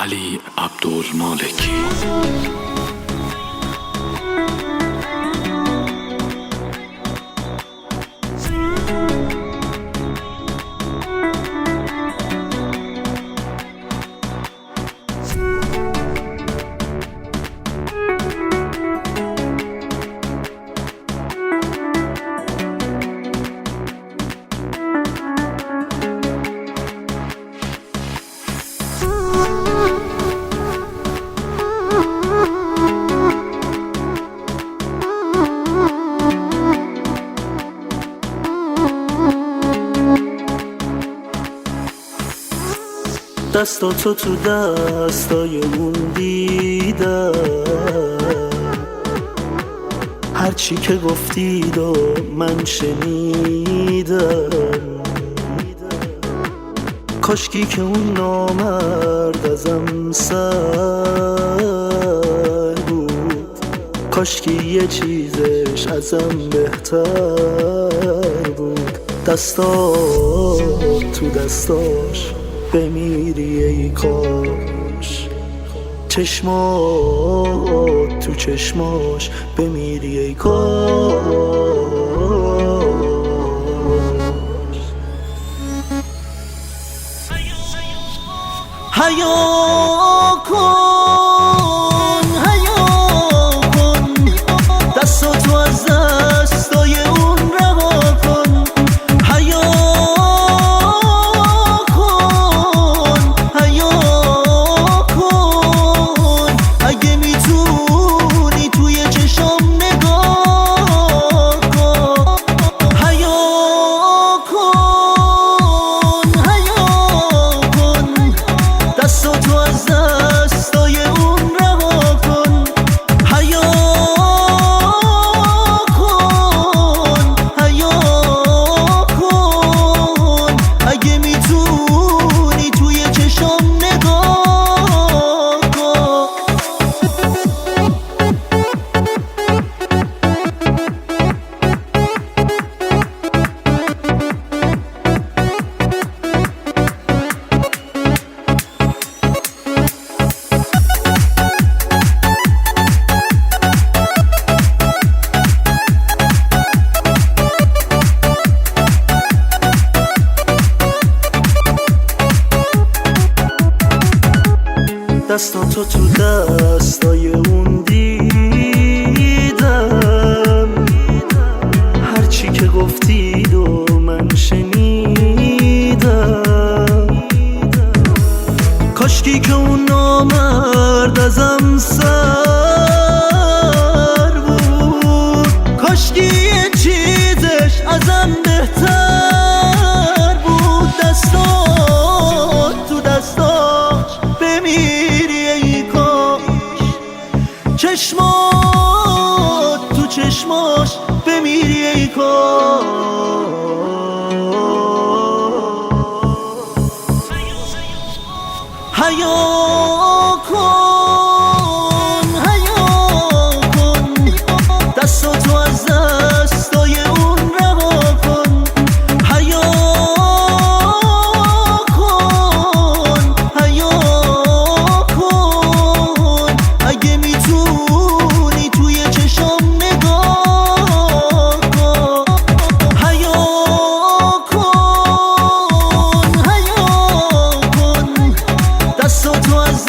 علی عبدالمالکی. دستاتو تو دستای اون دیدم، هرچی که گفتید و من شنیدم. کاشکی که اون نامرد ازم سر بود، کاشکی یه چیزش ازم بهتر بود. دستات تو دستاش بمیری ای کاش، چشمات تو چشماش بمیری ای کاش. حیا کن حیا کن، دستاتو از دستای اون رها کن. حیا کن حیا کن، اگه میتونی توی چشام نگاه کن. حیا کن حیا کن، دستاتو از دستای اون رها کن. حیا کن حیا کن، اگه میتونی توی چشام نگاه کن. دستاتو تو دستای اون دیدم، هرچی که گفتید و من شنیدم. کاشکی که اون نامرد ازم سر بود، کاشکی یه چیزش ازم بهتر بود. دستات تو دستاش بمیری ای کاش، چشمات تو چشماش بمیری ای کاش. حیا کن حیا کن، دستاتو از دستای اون رها کن. حیا کن حیا کن، اگه میتونی توی چشام نگاه کن. حیا کن حیا کن، دستاتو از